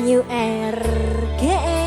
New RGS.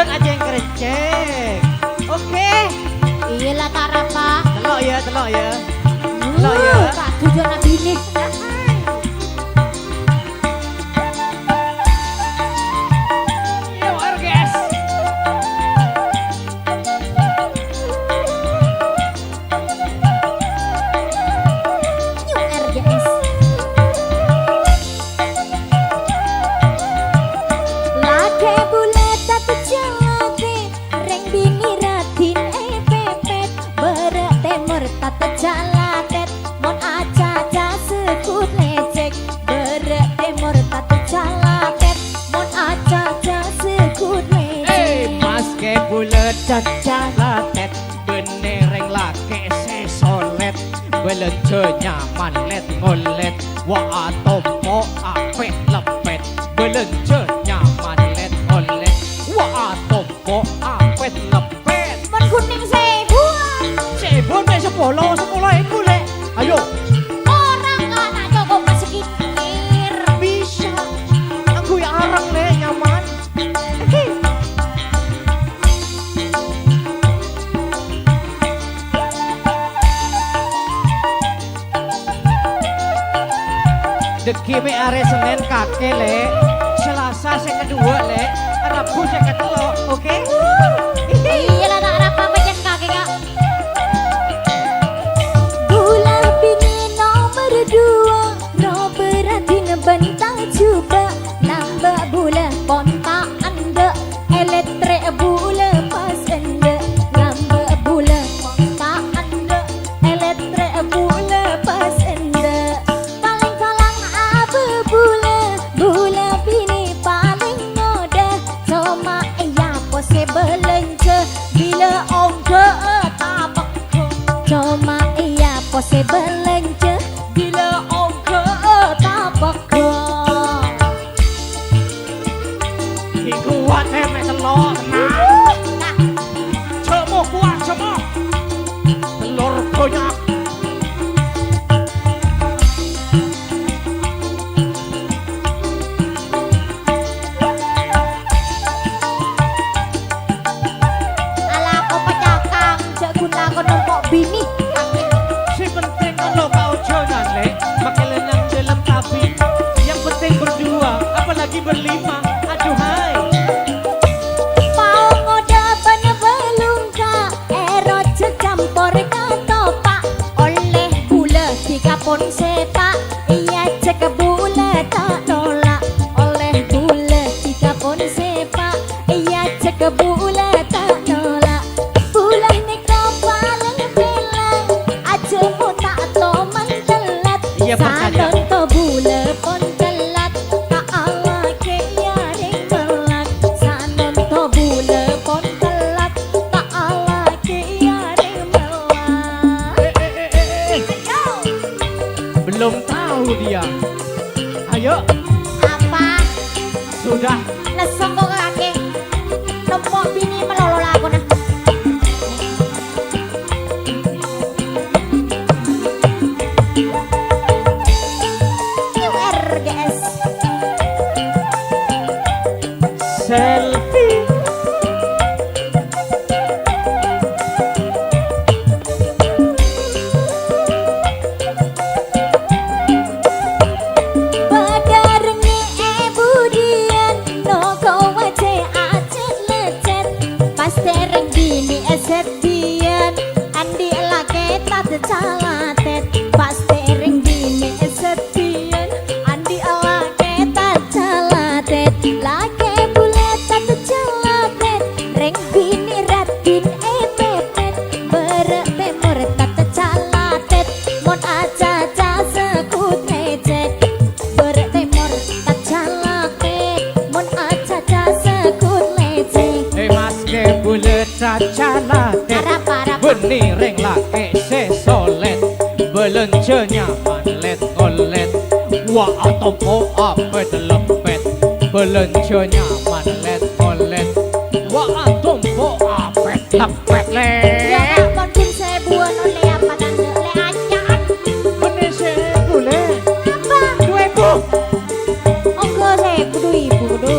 Jangan aja yang kerecek. Oke. Iyalah Tarapa. Telok ya, telok ya. Telok ya. Kak tujuan nabi ini. Yo RGS. New RGS. Lake bulet tak jalate, reng bini ratin pepet, berak temur tak jalatet, mon aja sekut lecek, berak temur tak jalatet, mon aja sekut lecek. Mas ke bulet cacalatet, benereng lake sesolet, belence nyaman let ngolet, wa atopo apet lepet, belence nyaman let ngolet, wa atopo apet lepet. Mon kuning sebuah, Sebon mek 10 iku lek. Ayo, orang anak Joko Pasekikir. bisa. Aku ya arang lek nyaman. Deki me are Senin kake lek, Selasa sing kedua lek, Rabu sing ketelu, oke? Iyalah tak rapa macam kakek kak. Bulan bini nomor 2, nomor adin bentang coba, nambah bulan kontak anda, elektrik bulan pas anda, nambah bulan kontak anda, elektrik bulan pas anda. Paling kalang apa bulan bini paling muda, cuma iya possible lenje bila ongga tapak ko, cuma iya possible lenje bila ongga tapak ko. Iku kuat mek telur tenang. Nah, Cemok kuat cemok. Telur banyak. ala ko pacakang jagun lakon nombok bini. Si penting kalau kau jangan lek, makai lenang dalam kabin. Yang penting berdua, apalagi berlima. Aduhai. Mau ngoda bana belungka, erot secampur katopak, oleh bula dikapon sepak, iya cek bula tak nolak, oleh bula dikapon sepak, iya cek bula tak nolak, bula neko paling pelang, aja mu tak toman telat, Iya, percaya. salon to bula pon telat, tak ala ke yaring melak, salon to bula pon telat, tak ala ke yaring melak. Ayo, Belum tahu dia. Ayo, apa? sudah. Nesok kok kakek, nombok bini melolo lagu nah. New RGS. Selfie. Badarenge budian no kau wace acet lecet, pas tereng bini esetian andi lake tak calatet, pas tereng bini esetian andi lake tak calatet, lake bulet tak calatet, reng bini ratin pepet, berak temur tak calatet, mon aja sekut lecet, berak temur tak calatet, mon aja sekut lecet. Mas ke bulet cacalatet, Parah benereng lake sesolet, belence nyaman let ngolet, wa atopo apet lepet, belence nyaman let ngolet, wa atopo apet lepet ya le. kak pun sebuah oleh apa tanda le acan Bener se bulet, apa 2000. onggo saya kudu ibu kudu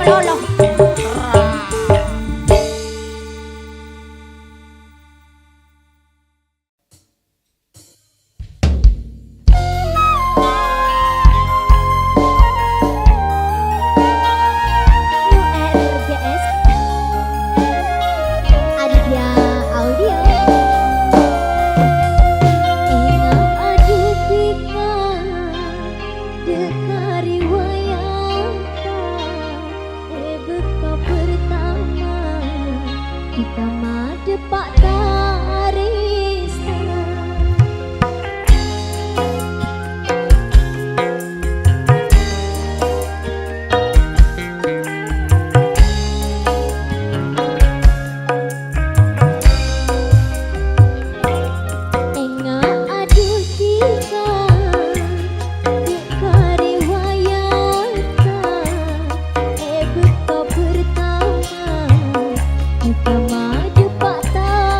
Allah. URGS Aditya Audio. Ingat aduh pika dekari wayangka beka pertama kita made pak tarista. Enga aduh tika dekari wayangka beka pertama kita made pak tarista.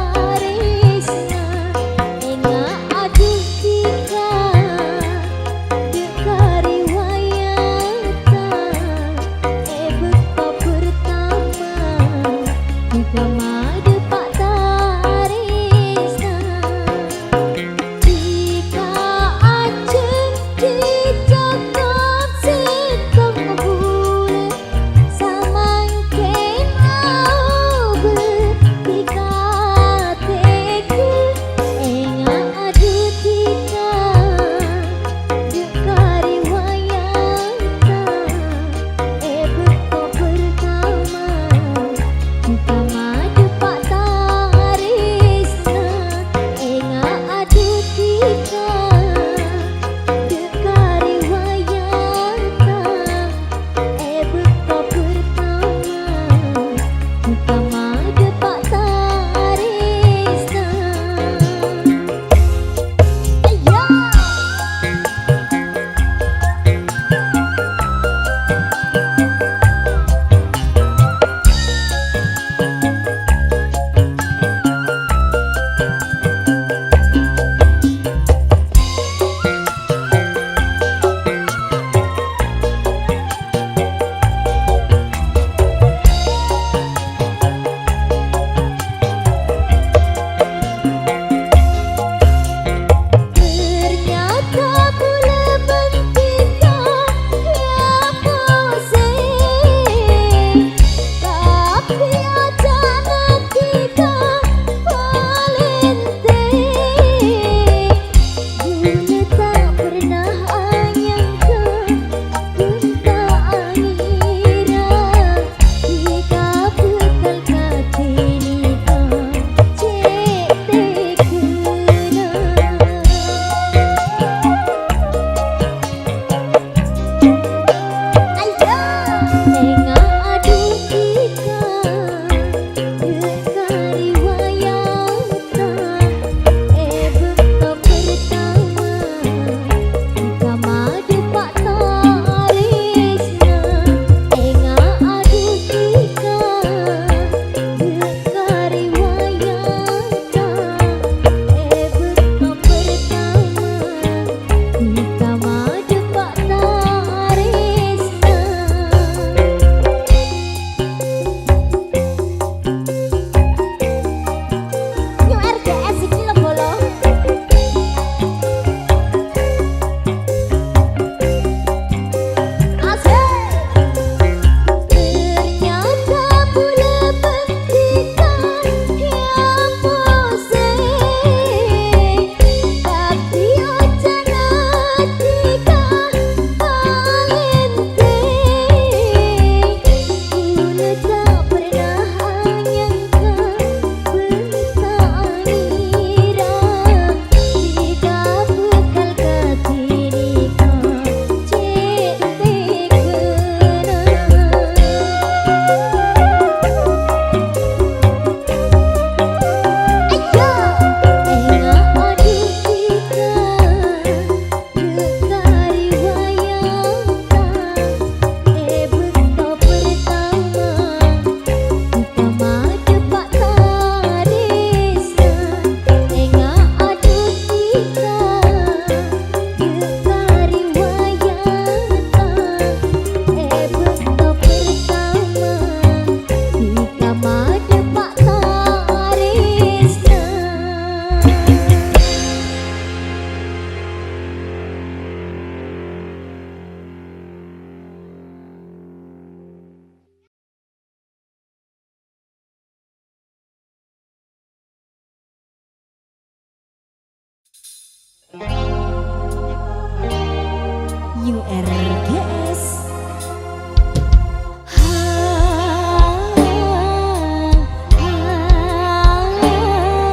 New RGS.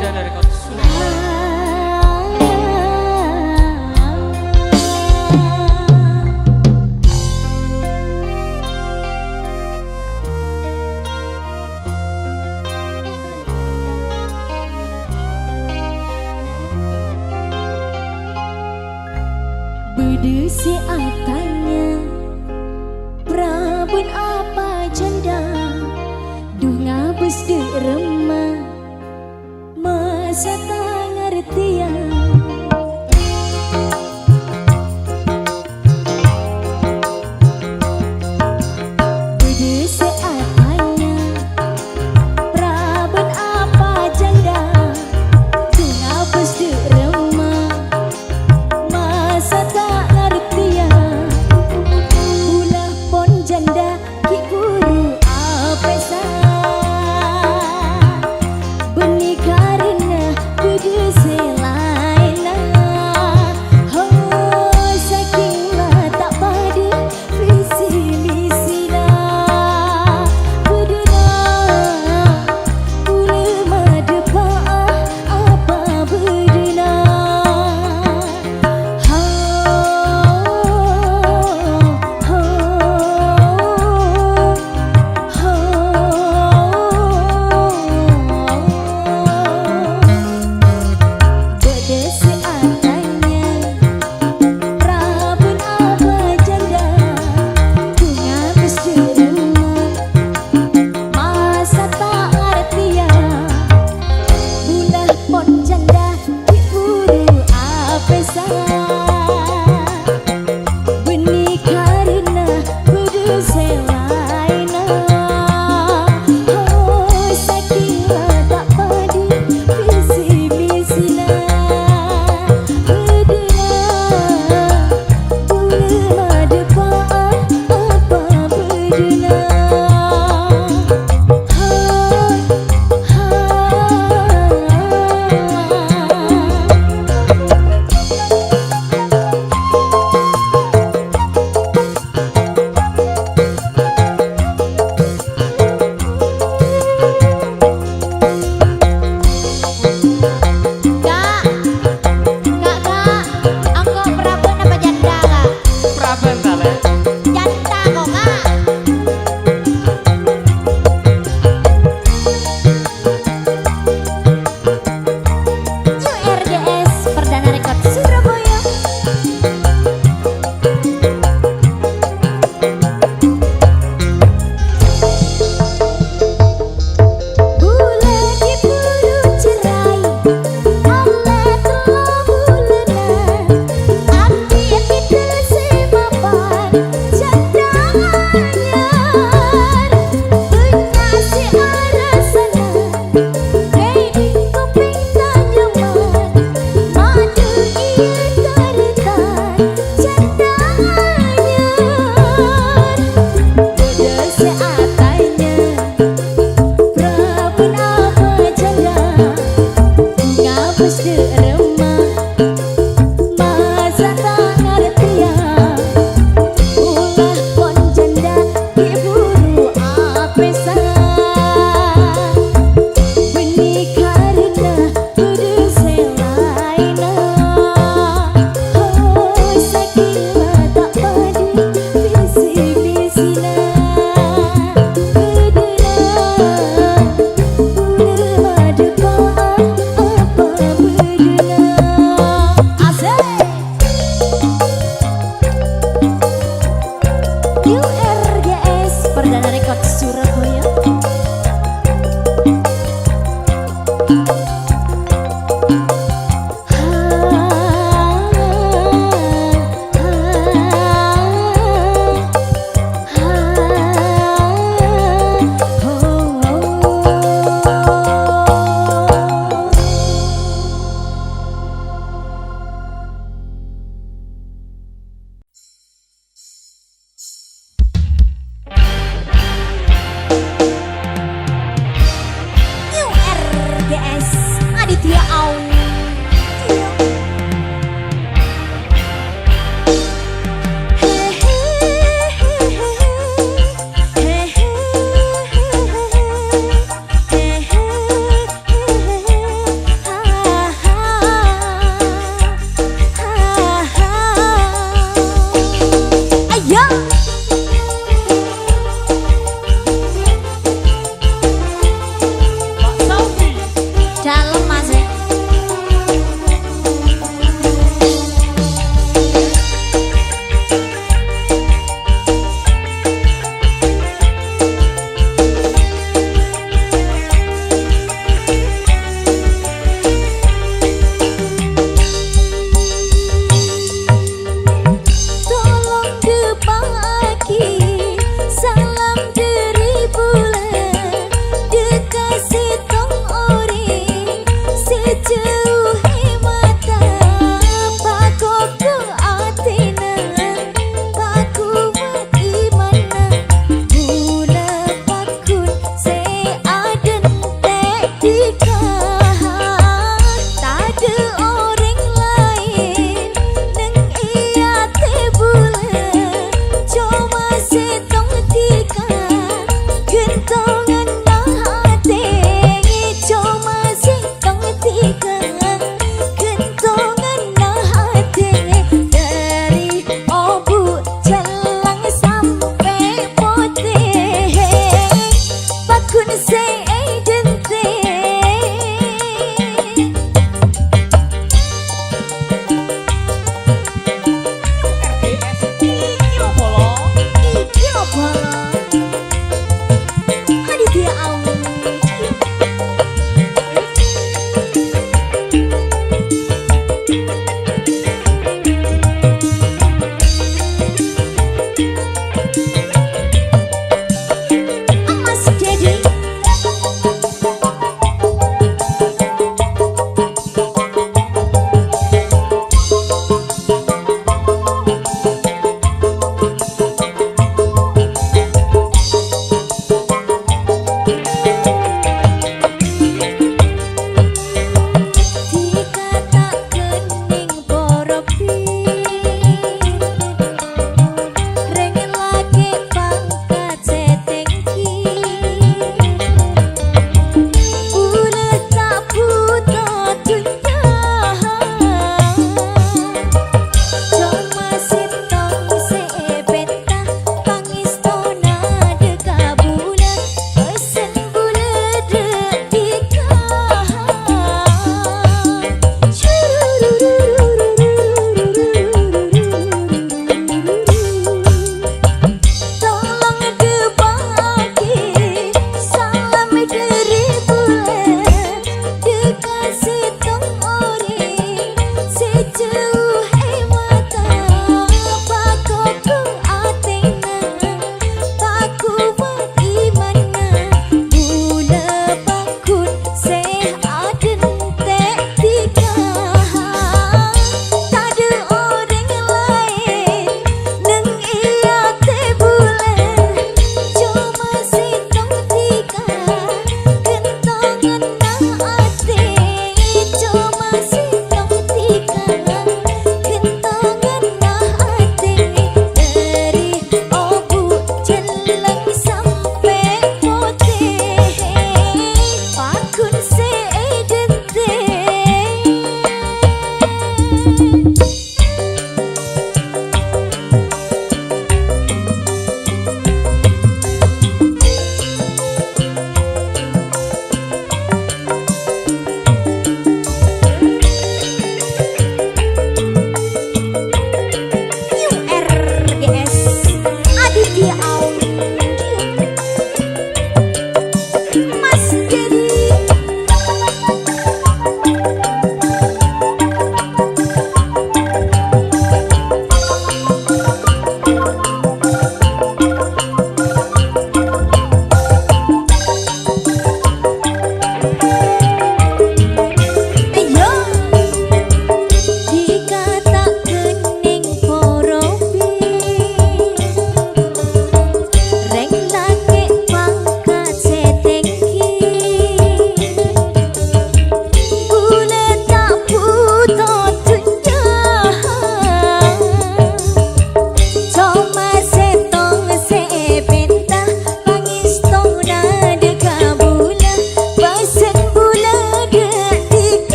Dan dari kota Berdesi atanya Prabun apa janda Duh ngabus de remah Masa tak ngertian Berdesi atanya Prabun apa janda Duh ngabus de remah Masa tak ngertian Ulah pon janda ki guru apesa Benih karena kudu selaina Oh saking lah tak pada visi misi lah Kuduna Kula madepa apa berduna Benih karena kudu selaina Oh saking tak pada visi misina Bedena Kula madepa apa bedena Praben tale. RGS Perdana Rekod Surabaya Bulan diburu cerai Allah telah bulan Hati kita semapan Jandangannya Pengasih arah sana Hei di kuping tanyaman Madu ia tarikan Jandangannya Udah seatanya Prabun apa janda Ngabus de remah Masa tak ngertian Ulah pon janda diburu apesa Benih karena kudu selaina Oh saking tak pada visi misina Bedena Kula madepa apa bedena Asik New RGS Perdana Rekod Surabaya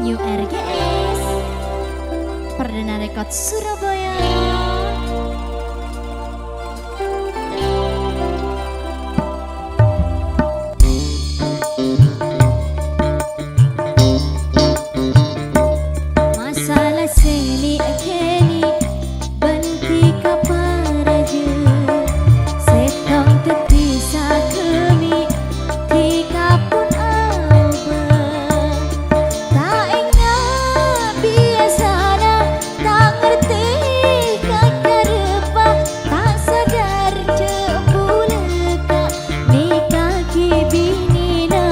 New RGS Perdana Rekod Surabaya. Masalah seni kini benti kaparaja setong terpisah kemi tika pun aba tak ingat biasana tak ngerti kakak rupa tak sadar jebuleka ni kaki binina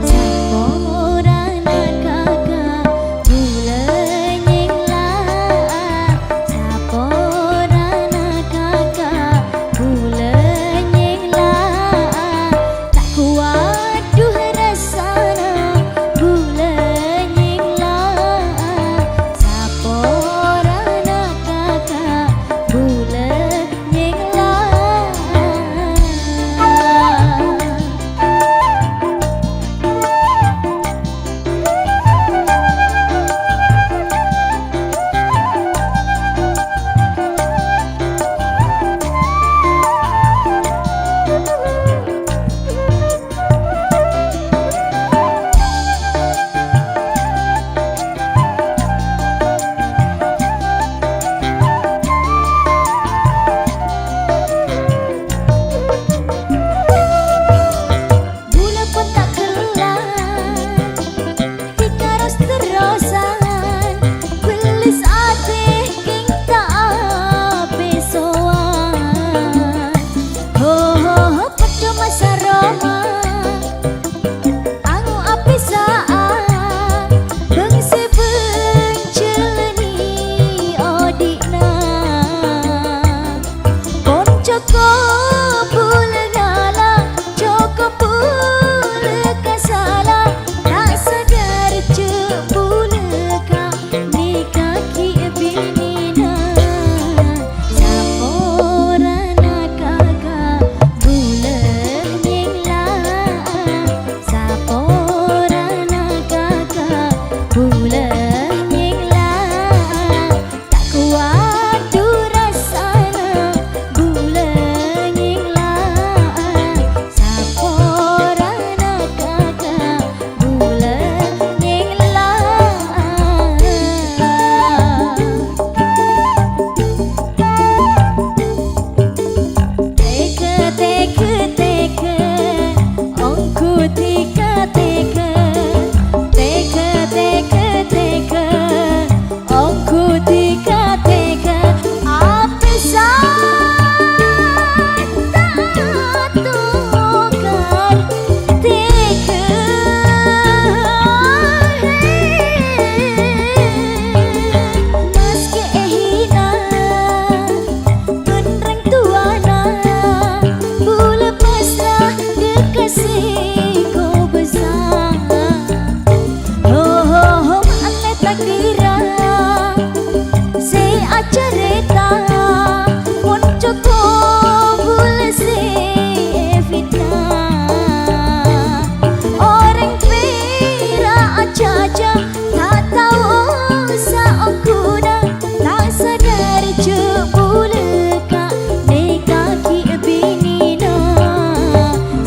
samorana kakak bulenyeng lah saporana kakak bulenyeng lah tak kuat duh rasana bulenyeng lah saporana kakak bulenyeng lah. Bulan pun tak kelar tika ros terosan gelis ate king tak ape soan ho ho ho pada masa Roma angu ape saat bengse benceleni odikna pon coko pula ngala coko pula kasala tak sadar jebuleka ni kaki binina saporana kakak bulenyeng lah saporana kakak bulenyeng lah tak kuat du rasana bulenyeng lah saporana kakak bulenyeng lah. Teka ongku tika teka ongku tika teka ape saat tak tukar teka meski hina Tunreng tuana bula pasrah kekasih kau besar ho ho ho ane takdira se acareta pun cukup bula se fitnah orang pera aja tak tahu sa aku dah tak sadar jebuleka ni kaki binina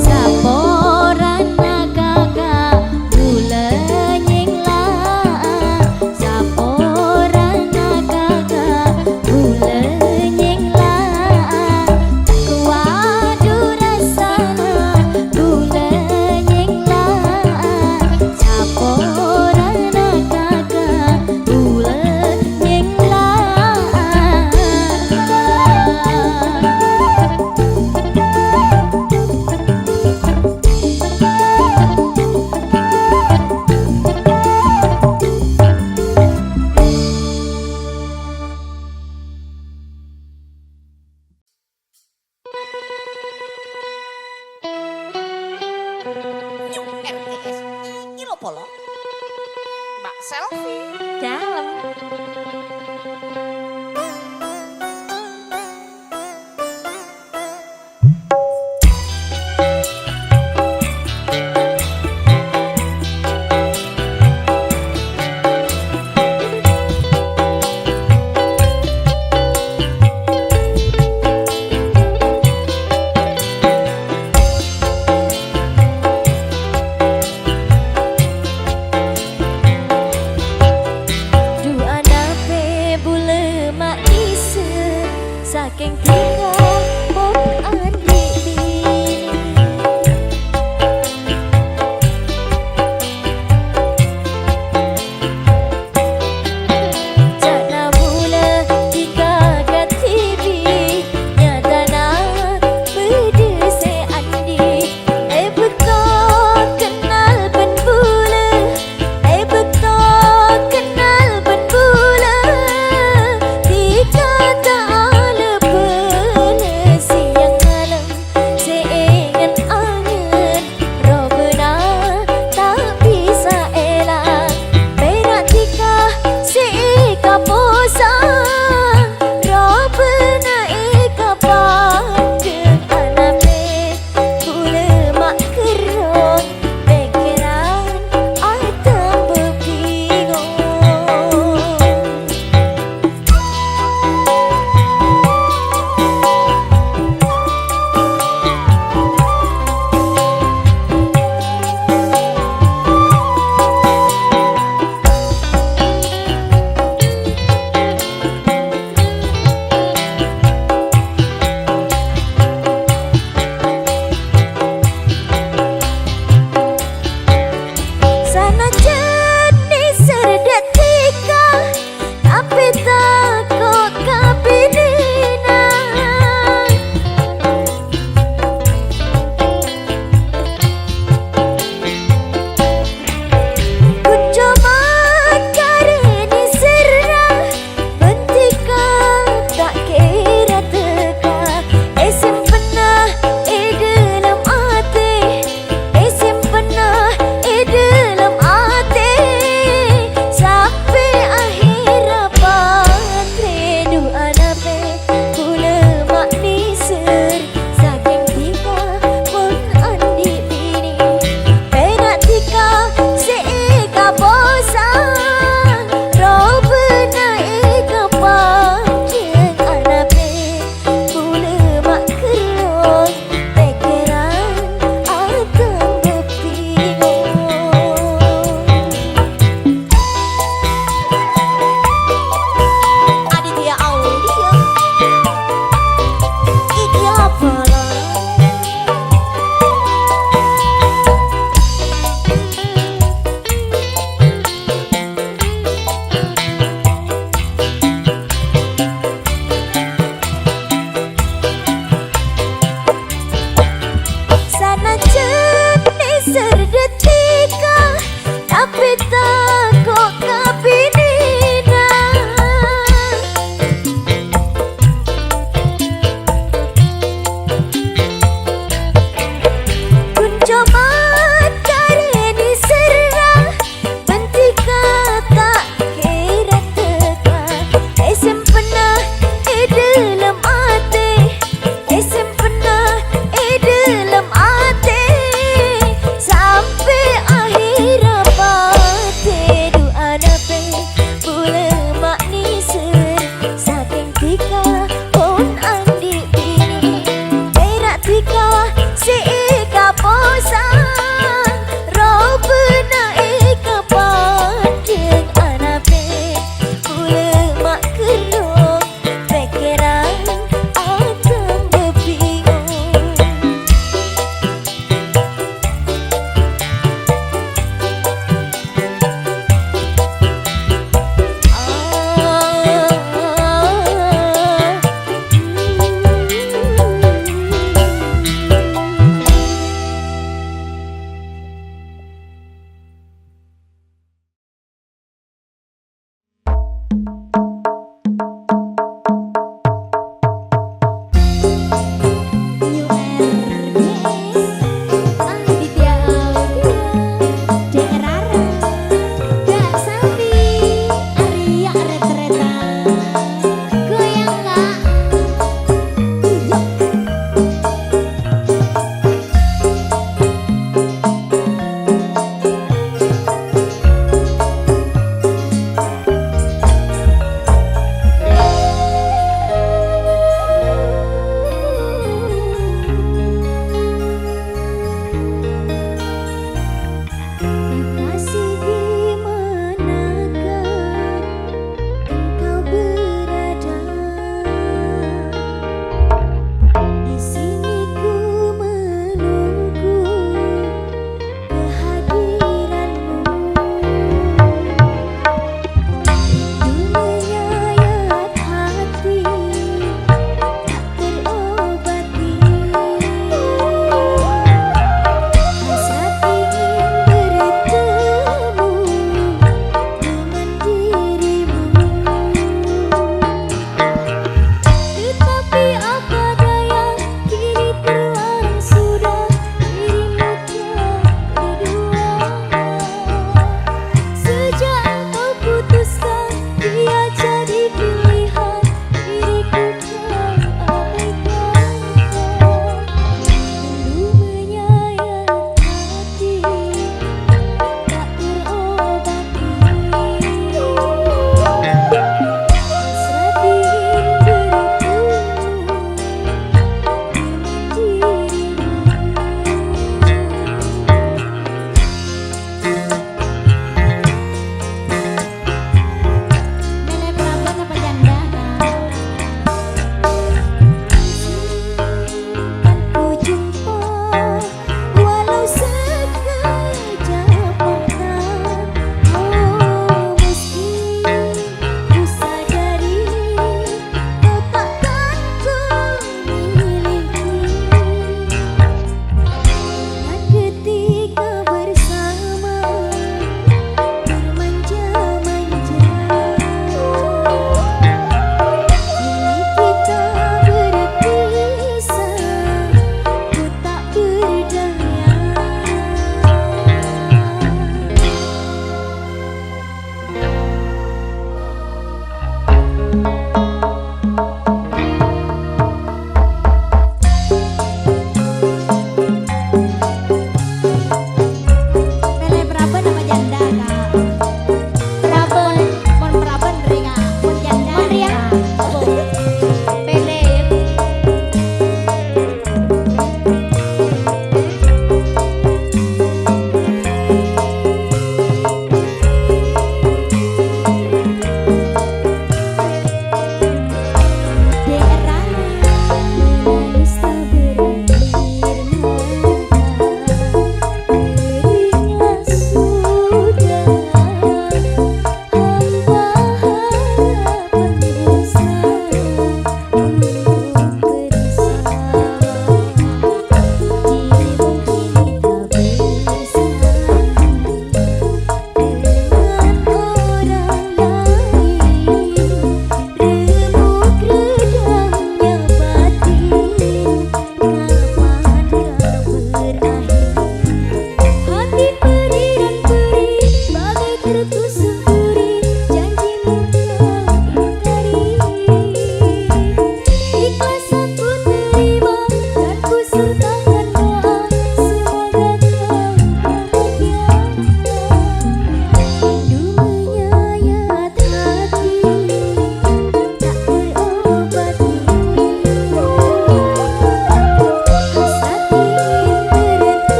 saporana kakak bulenyeng lah saporana kakak bulenyeng lah tak kuat du rasana bulenyeng lah saporana kakak bulenyeng lah. RGS Kilo Polo Mbak Selfie Dalam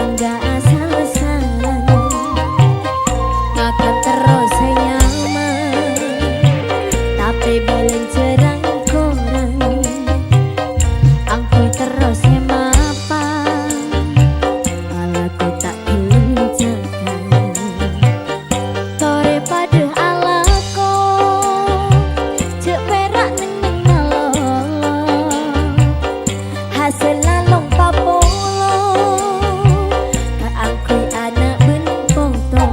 tangga asal-asalan akan terus nyaman, tapi belum cerang kurang aku terus mapan, malah ku tak kelincakan tore pada alako cek perak neng ngalolo hasil lalong papolo keangkui anak ben foto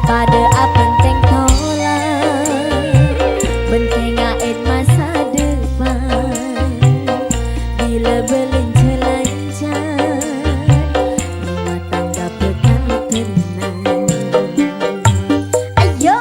pada apenteng tolak benteng aid masa depan bila belum lancar rumah tangga bekal tenang. Ayo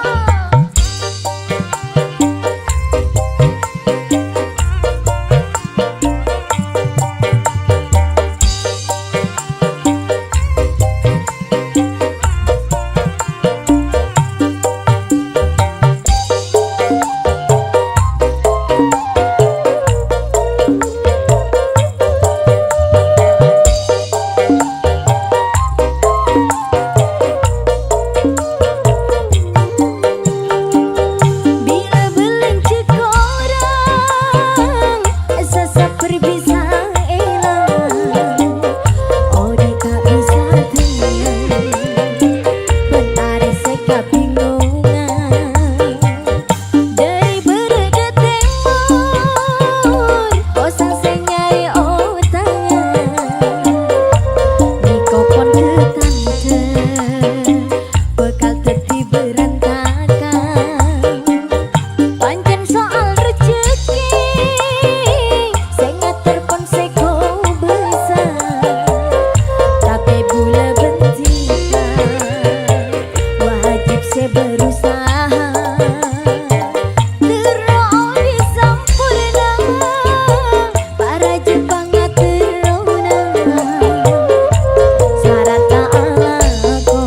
bila belum cekorang sesat berbisa elang odi tak bisa tenang benari seka bingungan dari berdekat temur bosan senyari otangan niko pon ketante bekal teti berantakan pancen soal rezeki sing ngatur pon seko besar tapi bula bentikan wajib se berusaha terus disampurna para Jepang teruna syarat tak alako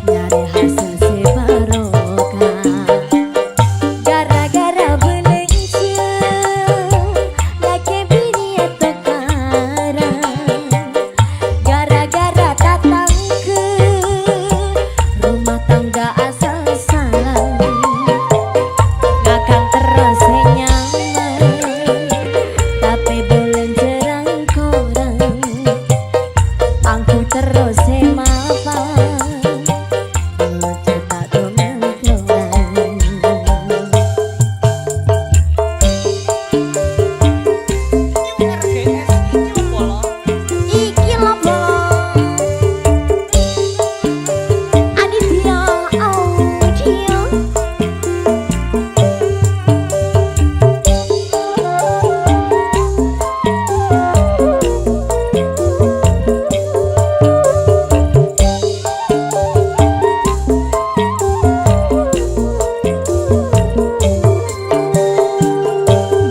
nyari hasil se barokah gara-gara belenca laki bini atau karang gara-gara datang ke rumah tangga asal-asalan akan terus nyaman tapi belum cerang korang aku terus mapan cetak dongeng orang. RGS iki polo. Iki lopo Aditya Audio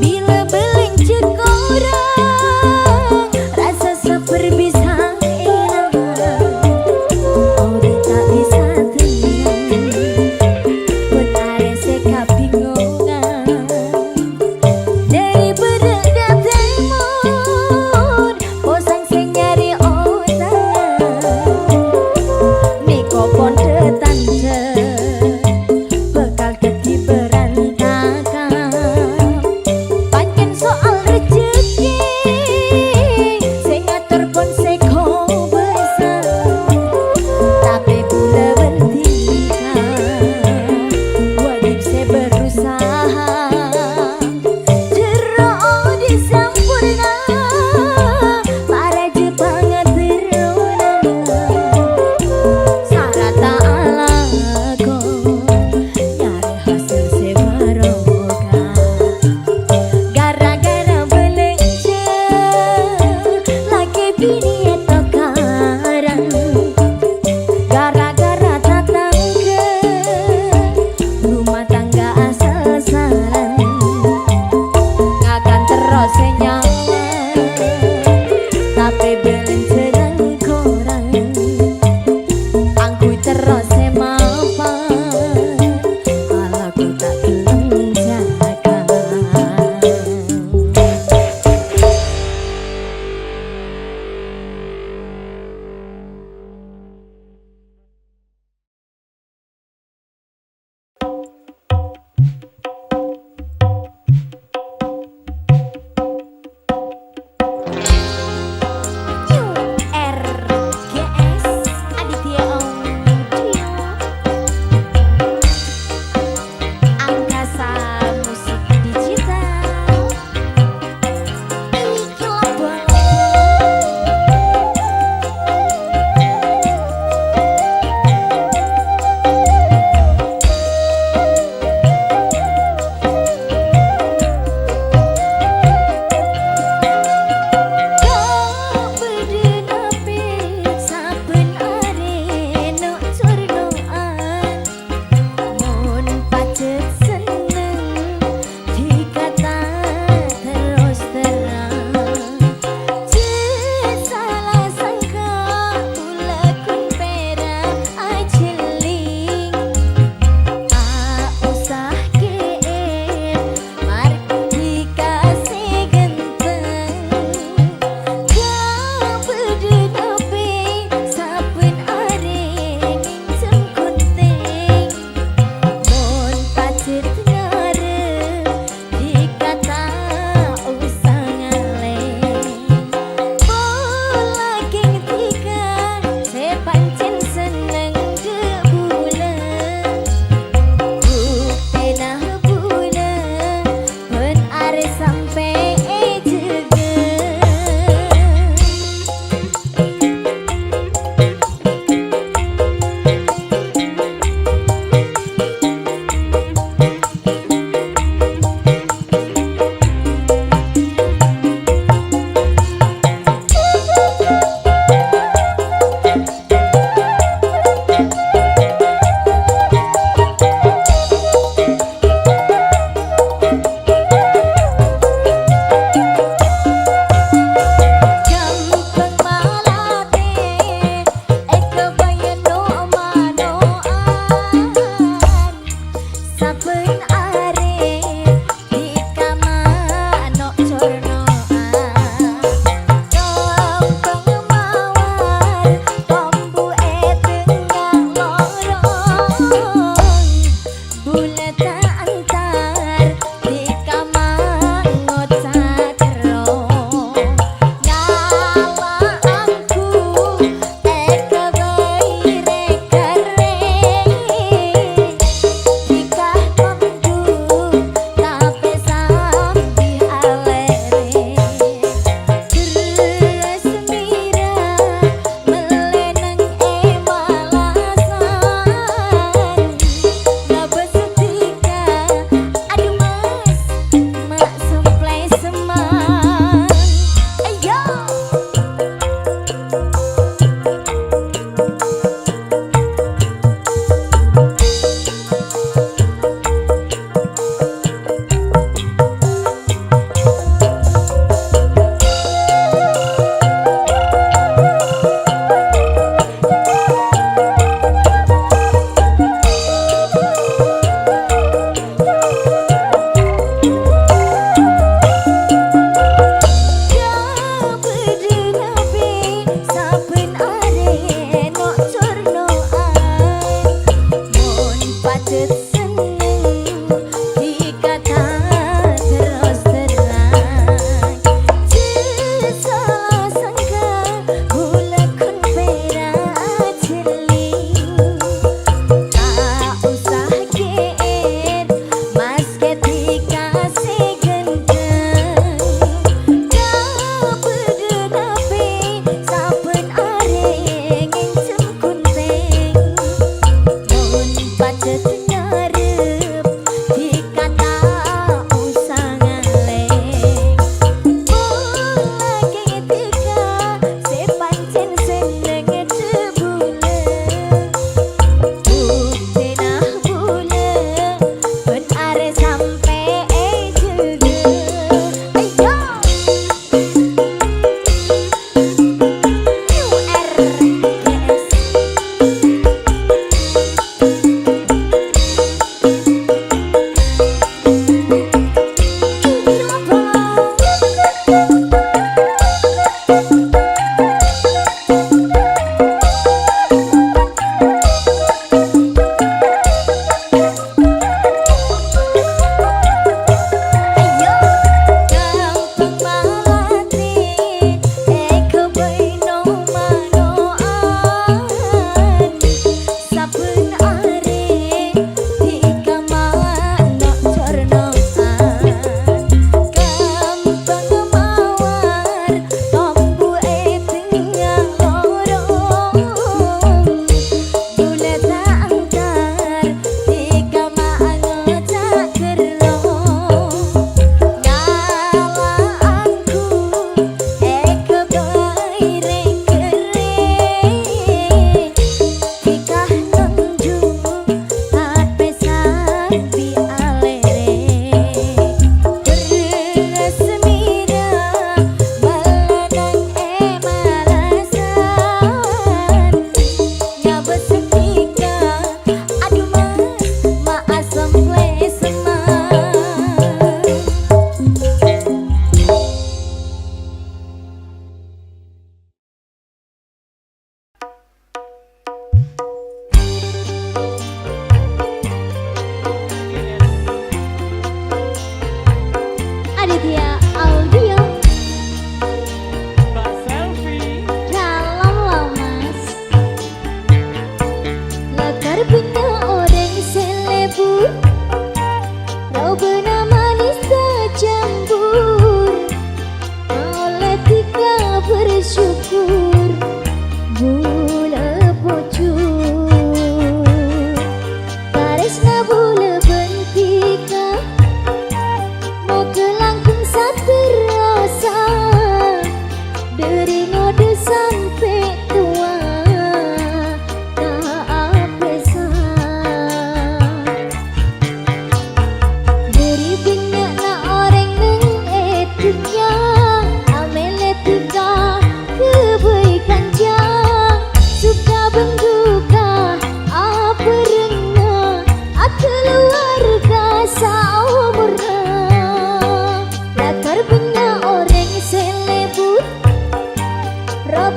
bila beleng cekorang rasa seperbisa elang odi tak bisa tenang benari seka bingungan dari berdekat temur bosan sing nyari otangan niko pon tetante bekal teti berantakan pancen soal rezeki sing ngatur pon seko besar tapi bula bentikan wajib se berusaha terus disampurna para Jepang teruna syarat tak alako nyari hasil se barokah gara-gara belenca laki bini atau karang gara-gara datang ke rumah tangga asal-asalan akan terus nyaman tapi belum cerang korang aku terus mapan ala ku tak kelincakan.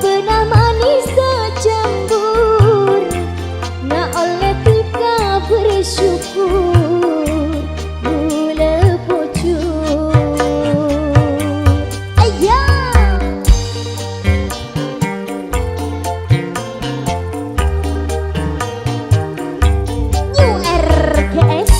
pernah manis kecembur, nak oleh tika bersyukur, mula pucuk. Ayah. New RKS.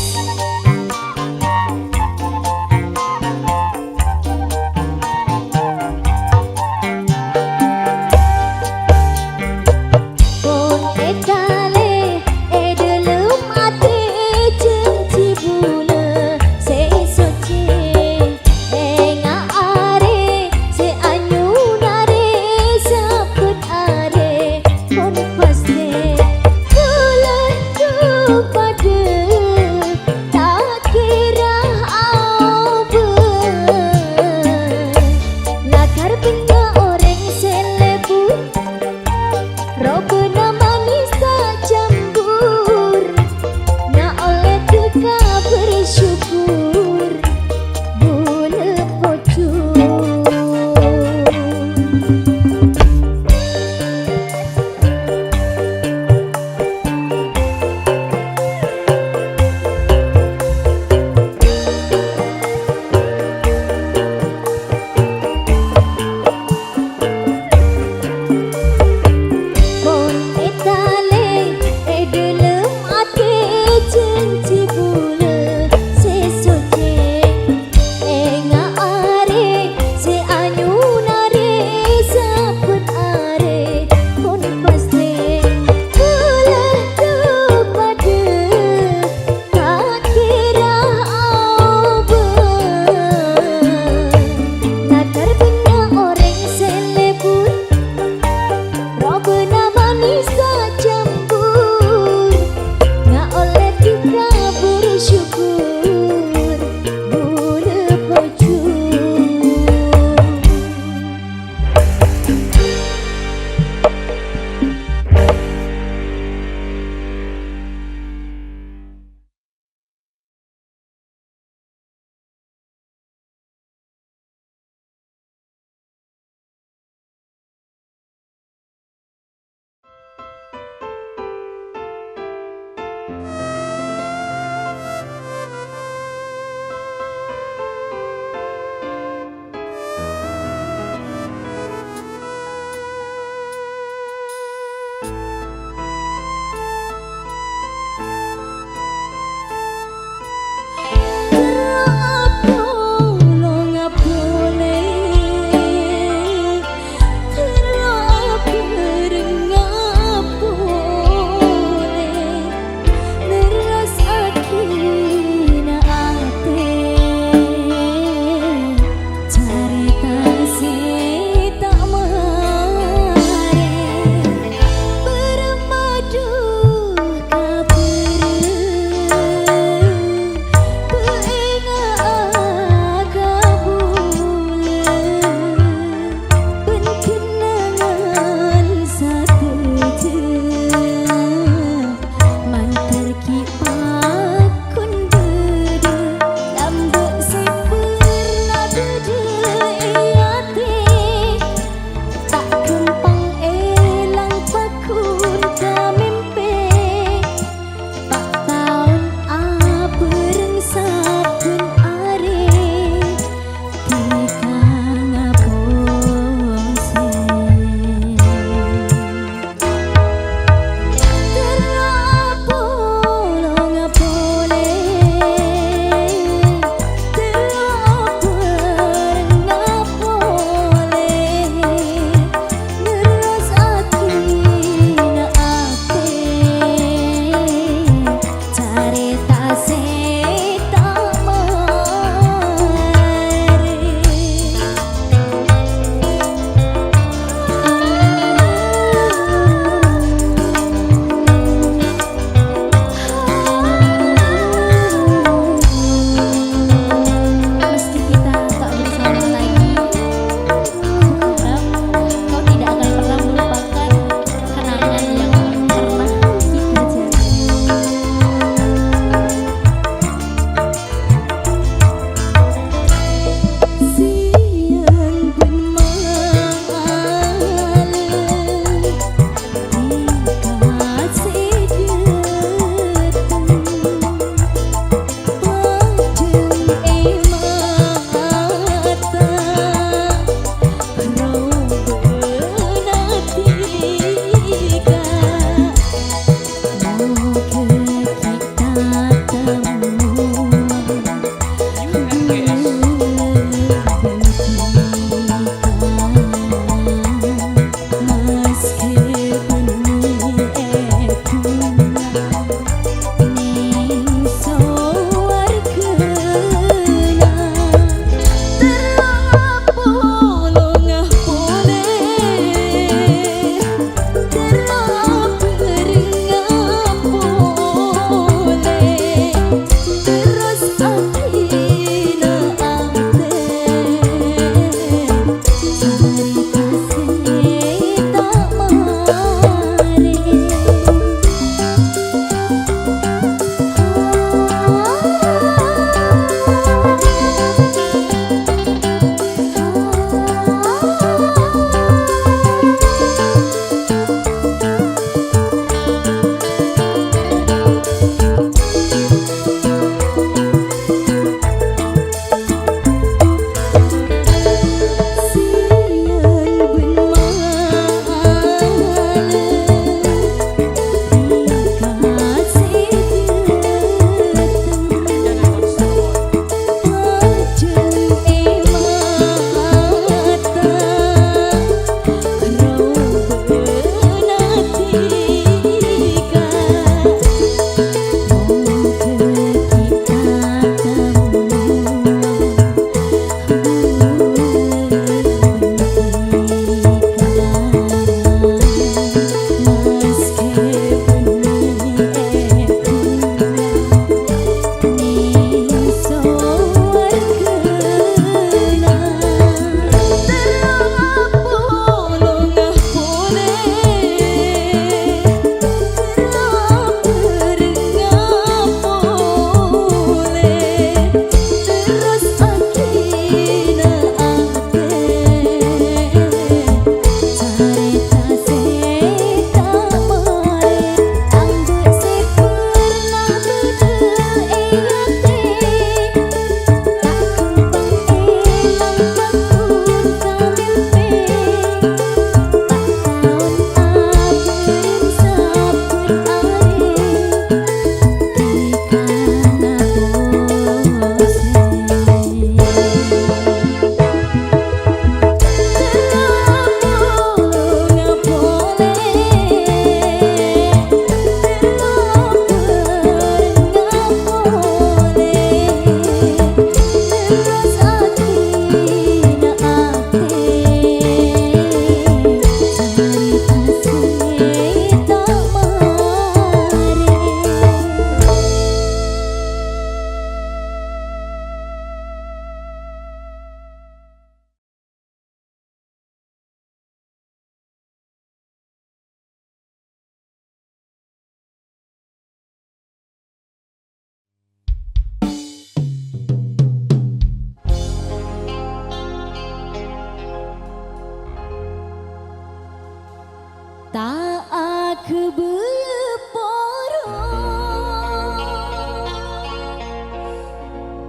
Tak aku berporo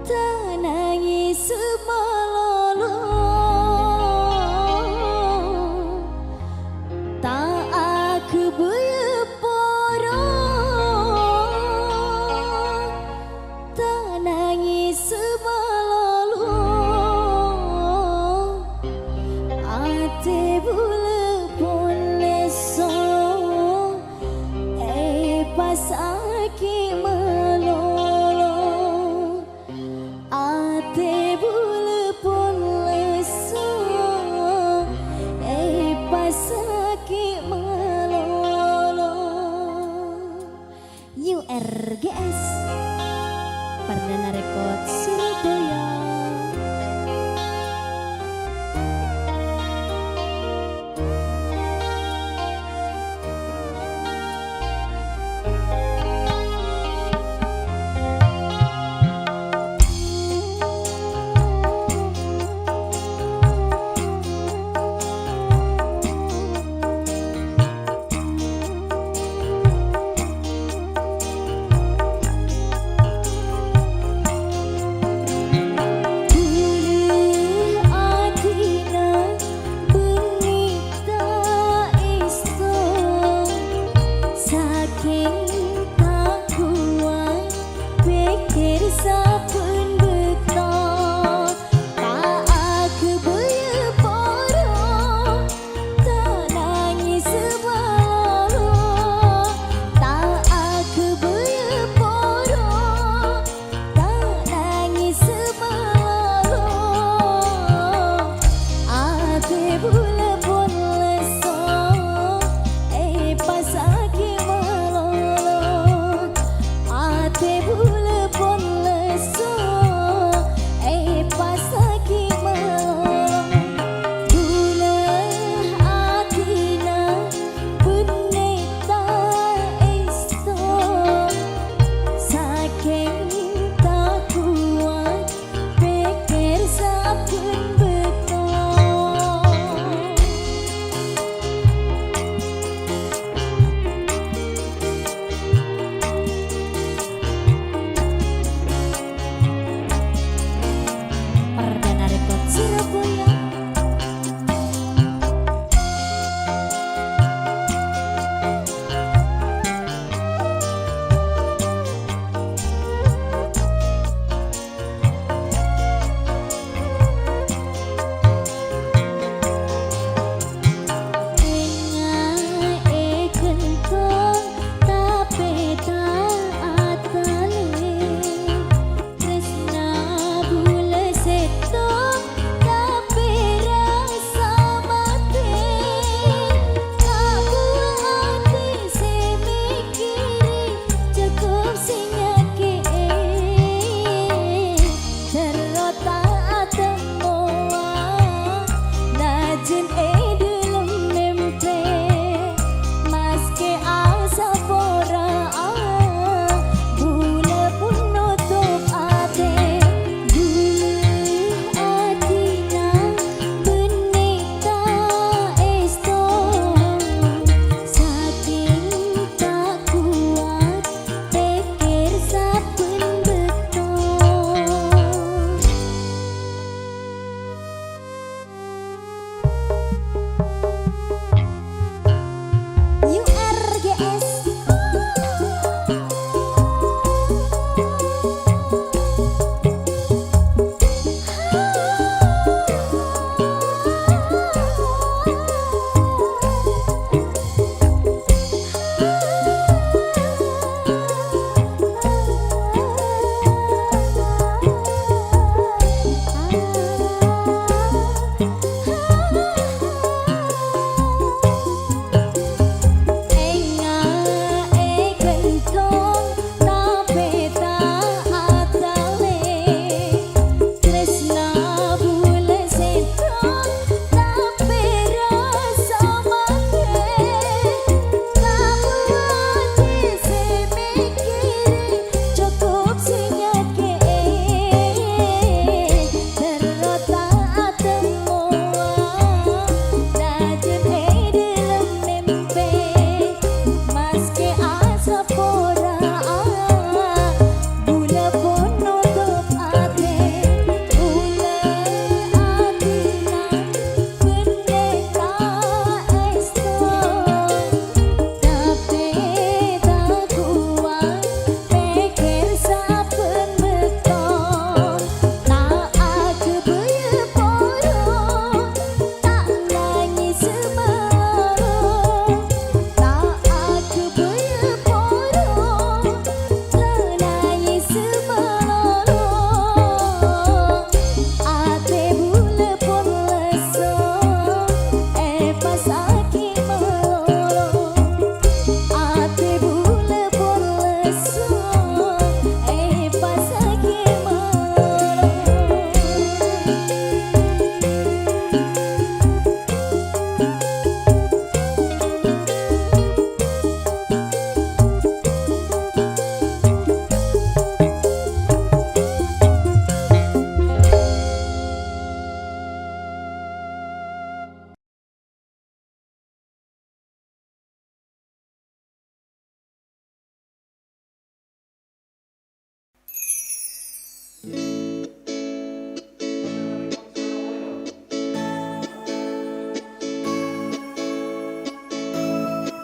tak nangis semalolo tak aku berporo tak nangis semalolo ate bule boleh so pas aki melolo ate bule boleh so pas aki melolo URGS Perdana Rekod Surabaya.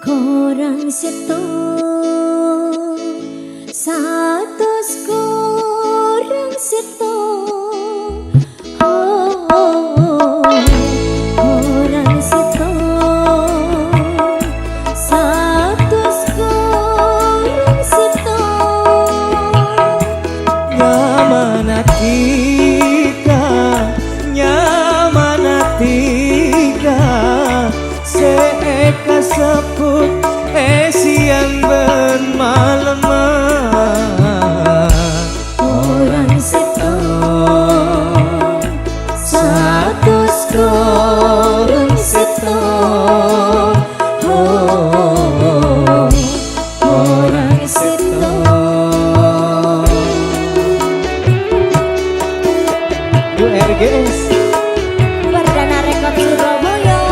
Korang seto satus korang seto korang seto satus korang seto nyamanatika seeka seput siang bermalaman korang seto satus korang seto korang seto. URGS Perdana Rekod Surabaya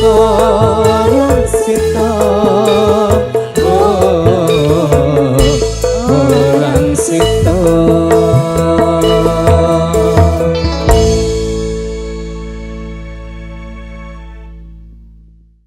Kong